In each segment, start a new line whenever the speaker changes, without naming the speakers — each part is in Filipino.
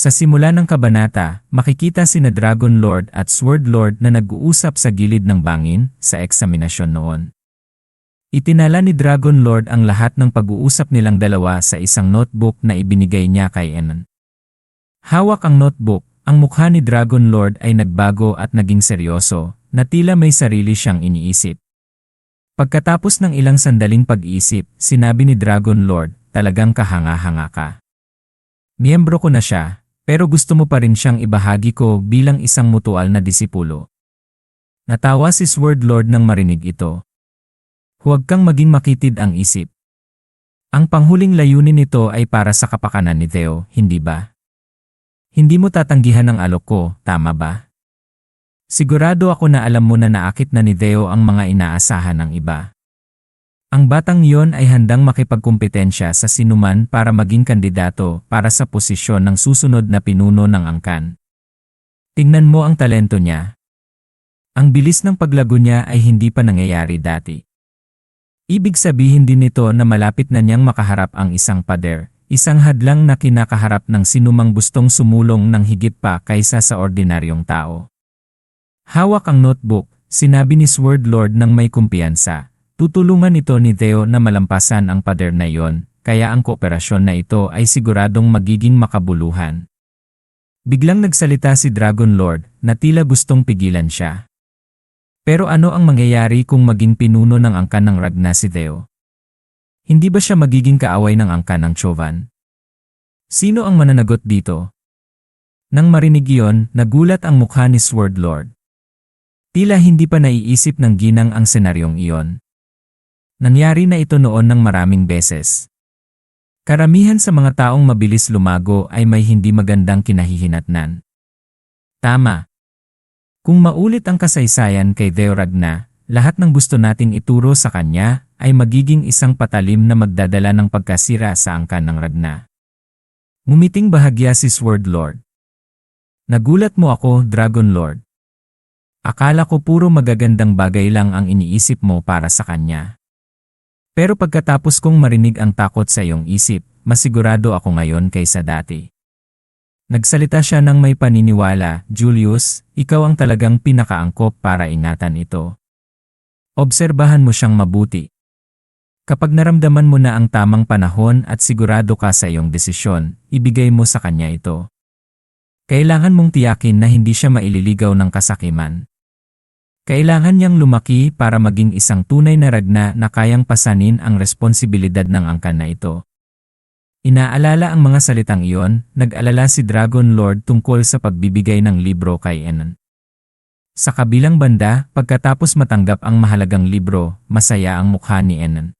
Sa simula ng kabanata, makikita sina Dragon Lord at Sword Lord na nag-uusap sa gilid ng bangin sa eksaminasyon noon. Itinala ni Dragon Lord ang lahat ng pag-uusap nilang dalawa sa isang notebook na ibinigay niya kay Enon. Hawak ang notebook, ang mukha ni Dragon Lord ay nagbago at naging seryoso, na tila may sarili siyang iniisip. Pagkatapos ng ilang sandaling pag-iisip, sinabi ni Dragon Lord, "Talagang kahanga-hanga ka. Miyembro ko na siya. Pero gusto mo pa rin siyang ibahagi ko bilang isang mutual na disipulo." Natawa si Sword Lord nang marinig ito. "Huwag kang maging makitid ang isip. Ang panghuling layunin nito ay para sa kapakanan ni Theo, hindi ba? Hindi mo tatanggihan ang alok ko, tama ba? Sigurado ako na alam mo na naakit na ni Theo ang mga inaasahan ng iba. Ang batang iyon ay handang makipagkumpetensya sa sinuman para maging kandidato para sa posisyon ng susunod na pinuno ng angkan. Tingnan mo ang talento niya. Ang bilis ng paglago niya ay hindi pa nangyayari dati. Ibig sabihin din nito na malapit na niyang makaharap ang isang pader, isang hadlang na kinakaharap ng sinumang gustong sumulong ng higit pa kaysa sa ordinaryong tao." Hawak ang notebook, sinabi ni Sword Lord ng may kumpiyansa. Tutulungan ito ni Theo na malampasan ang pader na iyon, kaya ang kooperasyon na ito ay siguradong magiging makabuluhan. Biglang nagsalita si Dragon Lord na tila gustong pigilan siya. Pero ano ang mangyayari kung maging pinuno ng angkan ng Ragna si Theo? Hindi ba siya magiging kaaway ng angkan ng Chovan? Sino ang mananagot dito? Nang marinig iyon, nagulat ang mukha ni Sword Lord. Tila hindi pa naiisip ng ginang ang senaryong iyon. Nangyari na ito noon ng maraming beses. Karamihan sa mga taong mabilis lumago ay may hindi magandang kinahihinatnan. Tama. Kung maulit ang kasaysayan kay Theo Ragna, lahat ng gusto nating ituro sa kanya ay magiging isang patalim na magdadala ng pagkasira sa angkan ng Ragna. Ngumiting bahagya si Sword Lord. "Nagulat mo ako, Dragon Lord. Akala ko puro magagandang bagay lang ang iniisip mo para sa kanya. Pero pagkatapos kong marinig ang takot sa iyong isip, masigurado ako ngayon kaysa dati." Nagsalita siya ng may paniniwala, "Julius, ikaw ang talagang pinakaangkop para ingatan ito. Obserbahan mo siyang mabuti. Kapag naramdaman mo na ang tamang panahon at sigurado ka sa iyong desisyon, ibigay mo sa kanya ito. Kailangan mong tiyakin na hindi siya maililigaw ng kasakiman. Kailangan niyang lumaki para maging isang tunay na Ragna na kayang pasanin ang responsibilidad ng angkan na ito." Inaalala ang mga salitang iyon, nag-alala si Dragon Lord tungkol sa pagbibigay ng libro kay Enon. Sa kabilang banda, pagkatapos matanggap ang mahalagang libro, masaya ang mukha ni Enon.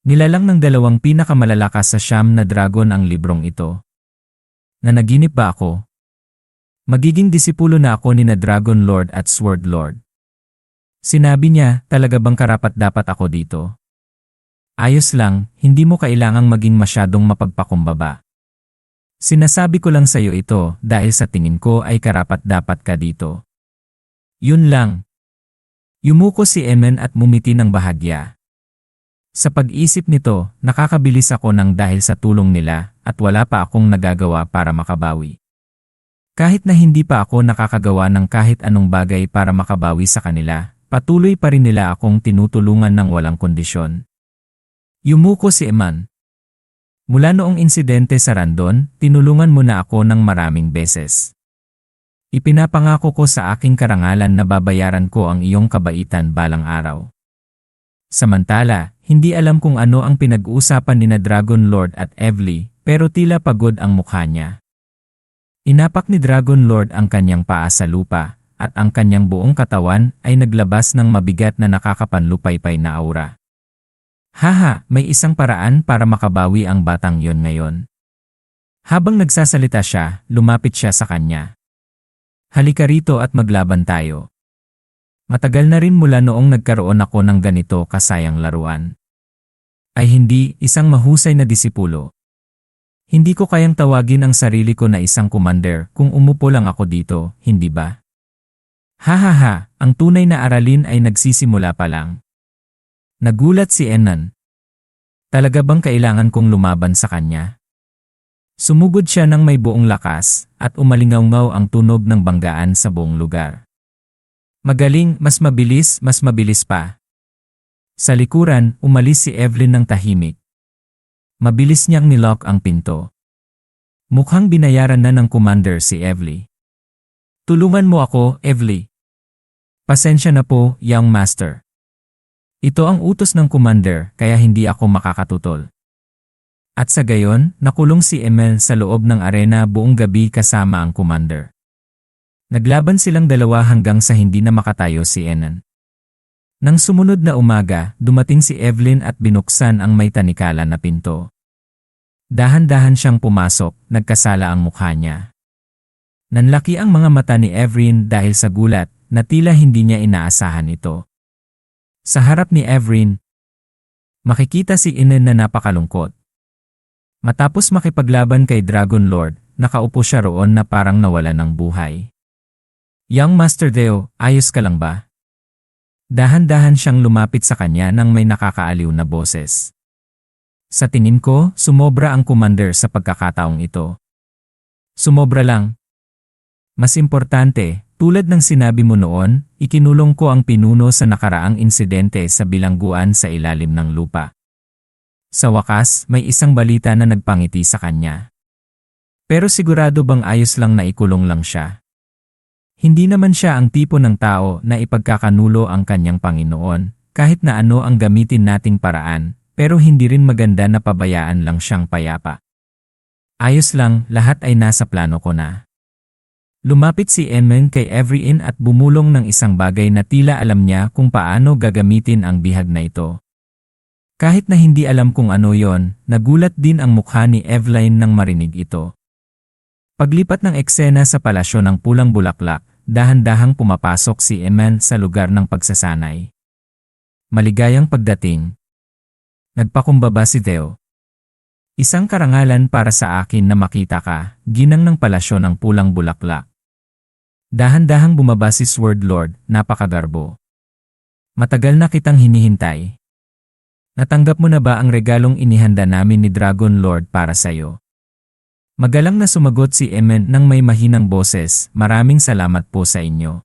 Nilalang ng dalawang pinakamalalakas sa Siyam na dragon ang librong ito. "Nanaginip ba ako? Magiging disipulo na ako ni na Dragon Lord at Sword Lord." Sinabi niya, "Talaga bang karapat-dapat ako dito? Ayos lang, hindi mo kailangang maging masyadong mapagpakumbaba. Sinasabi ko lang sa iyo ito dahil sa tingin ko ay karapat-dapat ka dito. Yun lang." Yumuko si Emen at mumiti ng bahagya. Sa pag-isip nito, nakakabilis ako ng dahil sa tulong nila at wala pa akong nagagawa para makabawi. Kahit na hindi pa ako nakakagawa ng kahit anong bagay para makabawi sa kanila, patuloy pa rin nila akong tinutulungan ng walang kondisyon. Yumuko si Eman. "Mula noong insidente sa Randon, tinulungan mo na ako ng maraming beses. Ipinapangako ko sa aking karangalan na babayaran ko ang iyong kabaitan balang araw." Samantala, hindi alam kung ano ang pinag-uusapan ni na Dragon Lord at Evely, pero tila pagod ang mukha niya. Inapak ni Dragon Lord ang kanyang paa sa lupa, at ang kanyang buong katawan ay naglabas ng mabigat na nakakapanlupaypay na aura. "Haha, may isang paraan para makabawi ang batang yon ngayon." Habang nagsasalita siya, lumapit siya sa kanya. "Halika rito at maglaban tayo. Matagal na rin mula noong nagkaroon ako ng ganito kasayang laruan. Ay hindi, isang mahusay na disipulo. Hindi ko kayang tawagin ang sarili ko na isang commander kung umupo lang ako dito, hindi ba? Hahaha, ang tunay na aralin ay nagsisimula pa lang." Nagulat si Enan. Talaga bang kailangan kong lumaban sa kanya? Sumugod siya ng may buong lakas, at umalingaw-ngaw ang tunog ng banggaan sa buong lugar. Magaling, mas mabilis pa. Sa likuran, umalis si Evelyn ng tahimik. Mabilis niyang nilock ang pinto. Mukhang binayaran na ng commander si Evely. Tulungan mo ako, Evely. Pasensya na po, young master. Ito ang utos ng commander, kaya hindi ako makakatutol. At sa gayon, nakulong si Emil sa loob ng arena buong gabi kasama ang commander. Naglaban silang dalawa hanggang sa hindi na makatayo si Enan. Nang sumunod na umaga, dumating si Evelyn at binuksan ang may tanikala na pinto. Dahan-dahan siyang pumasok, nagkasala ang mukha niya. Nanlaki ang mga mata ni Evelyn dahil sa gulat, na tila hindi niya inaasahan ito. Sa harap ni Evelyn, makikita si Enan na napakalungkot. Matapos makipaglaban kay Dragon Lord, nakaupo siya roon na parang nawala ng buhay. Young Master Deo, ayos ka lang ba? Dahan-dahan siyang lumapit sa kanya nang may nakakaaliw na boses. Sa tingin ko, sumobra ang commander sa pagkakataong ito. Sumobra lang. Mas importante, tulad ng sinabi mo noon, ikinulong ko ang pinuno sa nakaraang insidente sa bilangguan sa ilalim ng lupa. Sa wakas, may isang balita na nagpangiti sa kanya. Pero sigurado bang ayos lang na ikulong lang siya? Hindi naman siya ang tipo ng tao na ipagkakanulo ang kanyang Panginoon, kahit na ano ang gamitin nating paraan, pero hindi rin maganda na pabayaan lang siyang payapa. Ayos lang, lahat ay nasa plano ko na. Lumapit si Emin kay Evelyn at bumulong ng isang bagay na tila alam niya kung paano gagamitin ang bihag na ito. Kahit na hindi alam kung ano yon, nagulat din ang mukha ni Evelyn nang marinig ito. Paglipat ng eksena sa palasyo ng pulang bulaklak, dahan-dahang pumapasok si Eman sa lugar ng pagsasanay. Maligayang pagdating. Nagpakumbaba si Theo. Isang karangalan para sa akin na makita ka, ginang ng palasyo ng pulang bulaklak. Dahan-dahang bumaba si Sword Lord, napakagarbo. Matagal na kitang hinihintay. Natanggap mo na ba ang regalong inihanda namin ni Dragon Lord para sa'yo? Magalang na sumagot si Emen nang may mahinang boses, maraming salamat po sa inyo.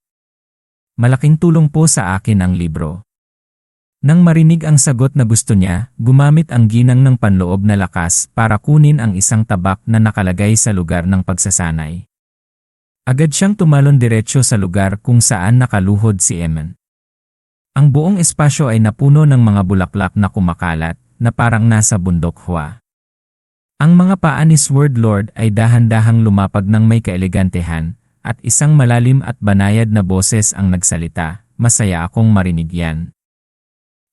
Malaking tulong po sa akin ang libro. Nang marinig ang sagot na gusto niya, gumamit ang ginang ng panloob na lakas para kunin ang isang tabak na nakalagay sa lugar ng pagsasanay. Agad siyang tumalon diretsyo sa lugar kung saan nakaluhod si Emen. Ang buong espasyo ay napuno ng mga bulaklak na kumakalat, na parang nasa bundok hua. Ang mga paa ni Sword Lord ay dahan-dahang lumapag ng may kaelegantehan, at isang malalim at banayad na boses ang nagsalita, masaya akong marinig yan.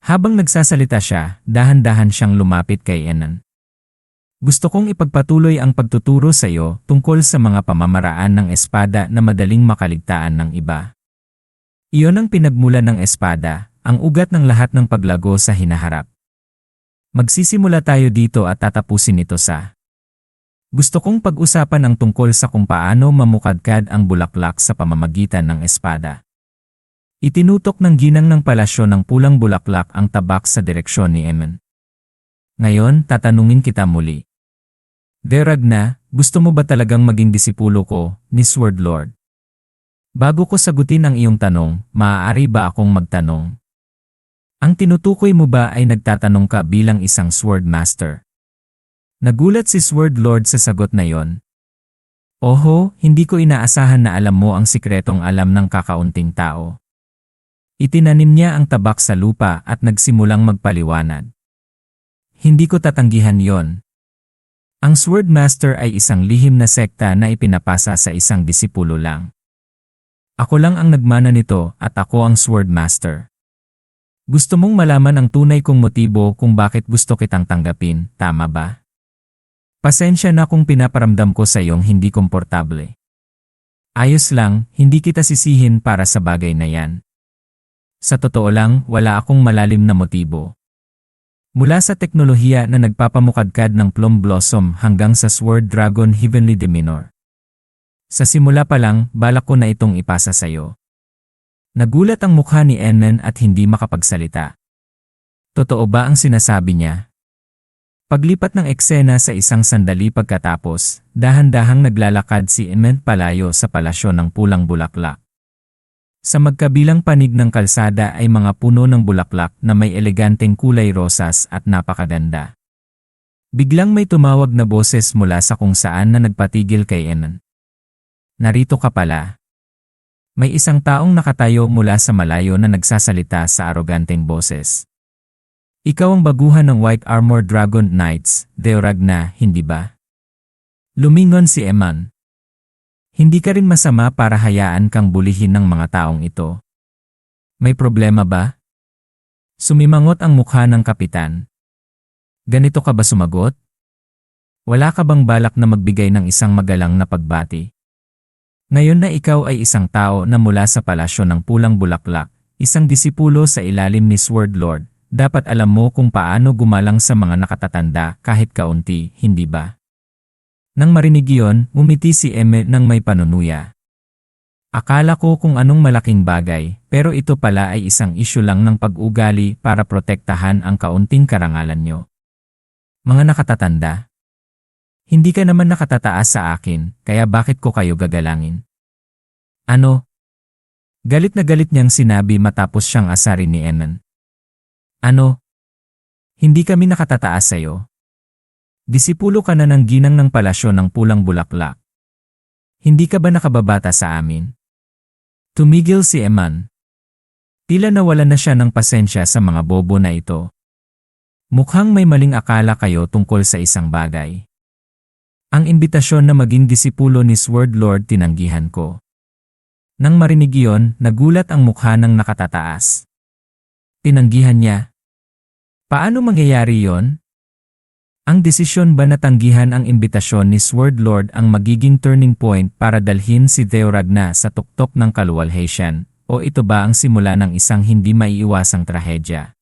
Habang nagsasalita siya, dahan-dahan siyang lumapit kay Enan. Gusto kong ipagpatuloy ang pagtuturo sa iyo tungkol sa mga pamamaraan ng espada na madaling makaligtaan ng iba. Iyon ang pinagmulan ng espada, ang ugat ng lahat ng paglago sa hinaharap. Magsisimula tayo dito at tatapusin ito sa. Gusto kong pag-usapan ang tungkol sa kung paano mamukadkad ang bulaklak sa pamamagitan ng espada. Itinutok ng ginang ng palasyo ng pulang bulaklak ang tabak sa direksyon ni Emen. Ngayon, tatanungin kita muli. Deragna, gusto mo ba talagang maging disipulo ko, ni Sword Lord? Bago ko sagutin ang iyong tanong, maaari ba akong magtanong? Ang tinutukoy mo ba ay nagtatanong ka bilang isang Sword Master? Nagulat si Sword Lord sa sagot na yon. Oho, hindi ko inaasahan na alam mo ang sikretong alam ng kakaunting tao. Itinanim niya ang tabak sa lupa at nagsimulang magpaliwanag. Hindi ko tatanggihan yon. Ang Sword Master ay isang lihim na sekta na ipinapasa sa isang disipulo lang. Ako lang ang nagmana nito at ako ang Sword Master. Gusto mong malaman ang tunay kong motibo kung bakit gusto kitang tanggapin, tama ba? Pasensya na kung pinaparamdam ko sa iyong hindi komportable. Ayos lang, hindi kita sisihin para sa bagay na yan. Sa totoo lang, wala akong malalim na motibo. Mula sa teknolohiya na nagpapamukadkad ng Plum Blossom hanggang sa Sword Dragon Heavenly Deminor. Sa simula pa lang, balak ko na itong ipasa sa'yo. Nagulat ang mukha ni Emen at hindi makapagsalita. Totoo ba ang sinasabi niya? Paglipat ng eksena sa isang sandali pagkatapos, dahan-dahang naglalakad si Emmett palayo sa palasyo ng pulang bulaklak. Sa magkabilang panig ng kalsada ay mga puno ng bulaklak na may eleganteng kulay rosas at napakaganda. Biglang may tumawag na boses mula sa kung saan na nagpatigil kay Emmett. Narito ka pala. May isang taong nakatayo mula sa malayo na nagsasalita sa aroganteng boses. Ikaw ang baguhan ng White Armor Dragon Knights, Deoragna, hindi ba? Lumingon si Emmett. Hindi ka rin masama para hayaan kang bulihin ng mga taong ito. May problema ba? Sumimangot ang mukha ng kapitan. Ganito ka ba sumagot? Wala ka bang balak na magbigay ng isang magalang na pagbati? Ngayon na ikaw ay isang tao na mula sa palasyo ng pulang bulaklak, isang disipulo sa ilalim ni Sword Lord, dapat alam mo kung paano gumalang sa mga nakatatanda kahit kaunti, hindi ba? Nang marinig iyon, umiti si Emmett ng may panunuya. Akala ko kung anong malaking bagay, pero ito pala ay isang isyu lang ng pag-ugali para protektahan ang kaunting karangalan nyo. Mga nakatatanda. Hindi ka naman nakatataas sa akin, kaya bakit ko kayo gagalangin? Ano? Galit na galit niyang sinabi matapos siyang asarin ni Emmett. Ano? Hindi kami nakatataas sa'yo. Disipulo ka na ng ginang ng palasyo ng pulang bulaklak. Hindi ka ba nakababata sa amin? Tumigil si Emmett. Tila nawala na siya ng pasensya sa mga bobo na ito. Mukhang may maling akala kayo tungkol sa isang bagay. Ang imbitasyon na maging disipulo ni Sword Lord tinanggihan ko. Nang marinig iyon, nagulat ang mukha ng nakatataas. Tinanggihan niya. Paano mangyayari yon? Ang desisyon ba na tanggihan ang imbitasyon ni Sword Lord ang magiging turning point para dalhin si Deoragna sa tuktok ng kaluwalhatian, o ito ba ang simula ng isang hindi maiiwasang trahedya?